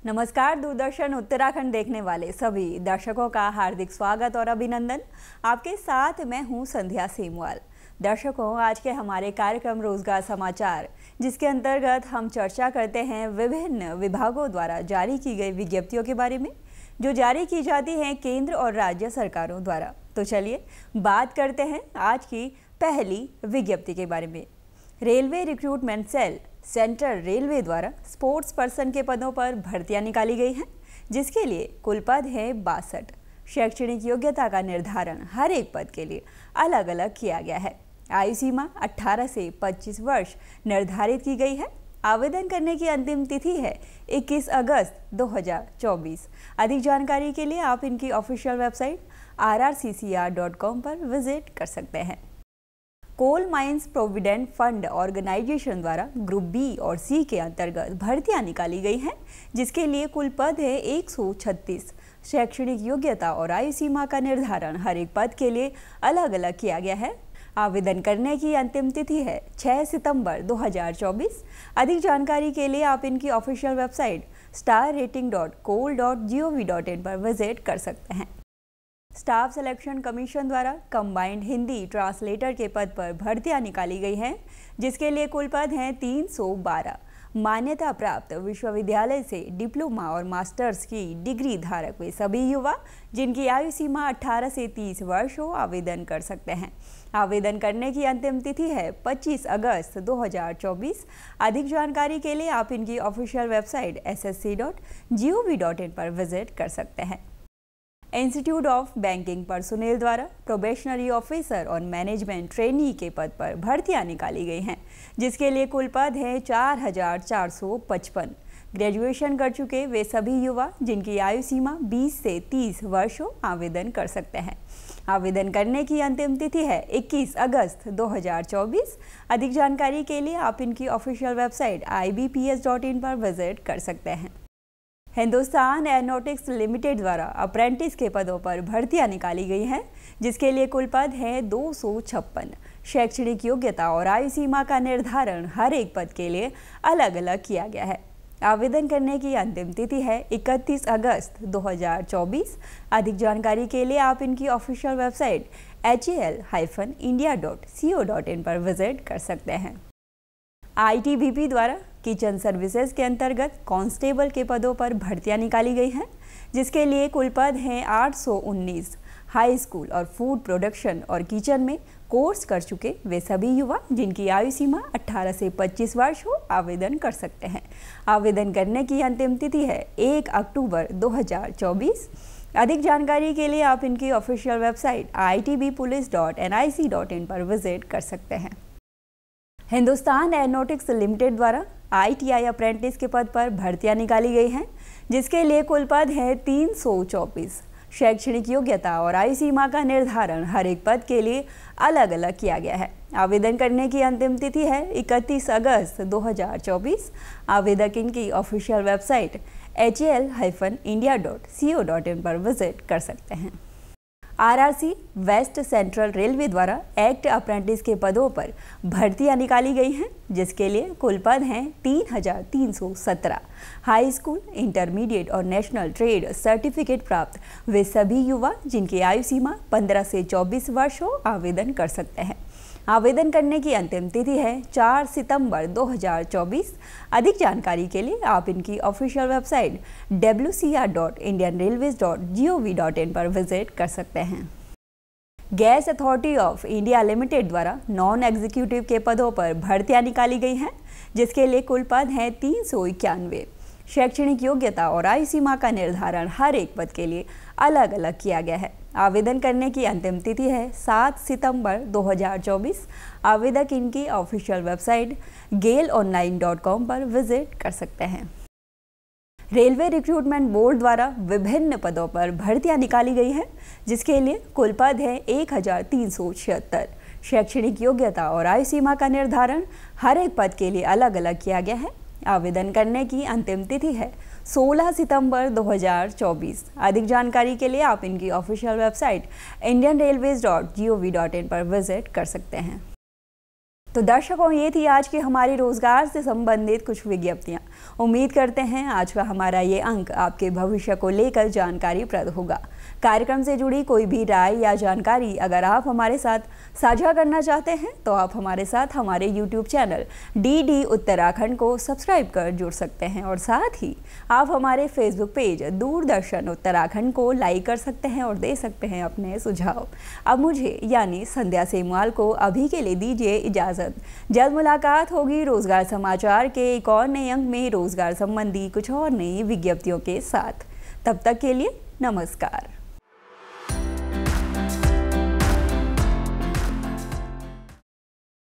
नमस्कार दूरदर्शन उत्तराखंड देखने वाले सभी दर्शकों का हार्दिक स्वागत और अभिनंदन। आपके साथ मैं हूं संध्या सेमवाल। दर्शकों, आज के हमारे कार्यक्रम रोजगार समाचार, जिसके अंतर्गत हम चर्चा करते हैं विभिन्न विभागों द्वारा जारी की गई विज्ञप्तियों के बारे में, जो जारी की जाती हैं केंद्र और राज्य सरकारों द्वारा। तो चलिए बात करते हैं आज की पहली विज्ञप्ति के बारे में। Railway recruitment cell central railway द्वारा स्पोर्ट्स पर्सन के पदों पर भर्तियां निकाली गई हैं, जिसके लिए कुल पद हैं 62। शैक्षणिक योग्यता का निर्धारण हर एक पद के लिए अलग अलग किया गया है। आयु सीमा 18 से 25 वर्ष निर्धारित की गई है। आवेदन करने की अंतिम तिथि है 21 अगस्त 2024। अधिक जानकारी के लिए आप इनकी ऑफिशियल वेबसाइट rrccr.com पर विजिट कर सकते हैं। Coal mines provident fund organisation द्वारा ग्रुप बी और सी के अंतर्गत भर्तियां निकाली गई हैं, जिसके लिए कुल पद है 136। शैक्षणिक योग्यता और आयु सीमा का निर्धारण हर एक पद के लिए अलग अलग किया गया है। आवेदन करने की अंतिम तिथि है 6 सितंबर 2024। अधिक जानकारी के लिए आप इनकी ऑफिशियल वेबसाइट starrating.coal.gov.in पर विजिट कर सकते हैं। स्टाफ सिलेक्शन कमीशन द्वारा कंबाइंड हिंदी ट्रांसलेटर के पद पर भर्तियां निकाली गई हैं, जिसके लिए कुल पद हैं 312। मान्यता प्राप्त विश्वविद्यालय से डिप्लोमा और मास्टर्स की डिग्री धारक वे सभी युवा जिनकी आयु सीमा 18 से 30 वर्ष हो आवेदन कर सकते हैं। आवेदन करने की अंतिम तिथि है 25 अगस्त 2024। अधिक जानकारी के लिए आप इनकी ऑफिशियल वेबसाइट ssc.gov.in पर विजिट कर सकते हैं। इंस्टीट्यूट ऑफ बैंकिंग पर्सोनेल द्वारा प्रोबेशनरी ऑफिसर और मैनेजमेंट ट्रेनी के पद पर भर्तियां निकाली गई हैं, जिसके लिए कुल पद हैं 4455। ग्रेजुएशन कर चुके वे सभी युवा जिनकी आयु सीमा 20 से 30 वर्ष हो आवेदन कर सकते हैं। आवेदन करने की अंतिम तिथि है 21 अगस्त 2024। अधिक जानकारी के लिए आप इनकी ऑफिशियल वेबसाइट ibps.in पर विजिट कर सकते हैं। हिंदुस्तान एरोनॉटिक्स लिमिटेड द्वारा अप्रेंटिस के पदों पर भर्तियां निकाली गई हैं, जिसके लिए कुल पद हैं 256। शैक्षणिक योग्यता और आयु सीमा का निर्धारण हर एक पद के लिए अलग अलग किया गया है। आवेदन करने की अंतिम तिथि है 31 अगस्त 2024। अधिक जानकारी के लिए आप इनकी ऑफिशियल वेबसाइट hal-india.co.in पर विजिट कर सकते हैं। ITBP द्वारा किचन सर्विसेज के अंतर्गत कांस्टेबल के पदों पर भर्तियां निकाली गई हैं, जिसके लिए कुल पद हैं 819। हाई स्कूल और फूड प्रोडक्शन और किचन में कोर्स कर चुके वे सभी युवा जिनकी आयु सीमा 18 से 25 वर्ष हो आवेदन कर सकते हैं। आवेदन करने की अंतिम तिथि है 1 अक्टूबर 2024। अधिक जानकारी के लिए आप इनकी ऑफिशियल वेबसाइट itbpolice.nic.in पर विजिट कर सकते हैं। हिंदुस्तान एरोनॉटिक्स लिमिटेड द्वारा ITI अप्रेंटिस के पद पर भर्तियां निकाली गई हैं, जिसके लिए कुल पद हैं 324। शैक्षणिक योग्यता और आयु सीमा का निर्धारण हर एक पद के लिए अलग अलग किया गया है। आवेदन करने की अंतिम तिथि है 31 अगस्त 2024। आवेदक इनकी ऑफिशियल वेबसाइट hal-india.co.in पर विजिट कर सकते हैं। RRC वेस्ट सेंट्रल रेलवे द्वारा एक्ट अप्रेंटिस के पदों पर भर्तियां निकाली गई हैं, जिसके लिए कुल पद हैं 3317। हाई स्कूल, इंटरमीडिएट और नेशनल ट्रेड सर्टिफिकेट प्राप्त वे सभी युवा जिनकी आयु सीमा 15 से 24 वर्ष हो आवेदन कर सकते हैं। आवेदन करने की अंतिम तिथि है 4 सितंबर 2024। अधिक जानकारी के लिए आप इनकी ऑफिशियल वेबसाइट wcr.indianrailways.gov.in पर विजिट कर सकते हैं। Gas authority of India limited द्वारा नॉन एग्जीक्यूटिव के पदों पर भर्तियां निकाली गई हैं, जिसके लिए कुल पद हैं 391। शैक्षणिक योग्यता और आयु सीमा का निर्धारण हर एक पद के लिए अलग अलग किया गया है। आवेदन करने की अंतिम तिथि है 7 सितंबर 2024। आवेदक इनकी ऑफिशियल वेबसाइट gailonline.com पर विजिट कर सकते हैं। रेलवे रिक्रूटमेंट बोर्ड द्वारा विभिन्न पदों पर भर्तियां निकाली गई हैं, जिसके लिए कुल पद है 1376। शैक्षणिक योग्यता और आयु सीमा का निर्धारण हर एक पद के लिए अलग अलग किया गया है। आवेदन करने की अंतिम तिथि है 16 सितंबर 2024। अधिक जानकारी के लिए आप इनकी ऑफिशियल वेबसाइट indianrailways.gov.in पर विजिट कर सकते हैं। तो दर्शकों, ये थी आज की हमारी रोजगार से संबंधित कुछ विज्ञप्तियां। उम्मीद करते हैं आज का हमारा ये अंक आपके भविष्य को लेकर जानकारीप्रद होगा। कार्यक्रम से जुड़ी कोई भी राय या जानकारी अगर आप हमारे साथ साझा करना चाहते हैं तो आप हमारे साथ हमारे YouTube चैनल DD उत्तराखंड को सब्सक्राइब कर जुड़ सकते हैं और साथ ही आप हमारे Facebook पेज दूरदर्शन उत्तराखंड को लाइक कर सकते हैं और दे सकते हैं अपने सुझाव। अब मुझे यानी संध्या सेमवाल को अभी के लिए दीजिए इजाज़त। जल्द मुलाकात होगी रोजगार समाचार के एक और नए अंक में रोजगार संबंधी कुछ और नई विज्ञप्तियों के साथ। तब तक के लिए नमस्कार।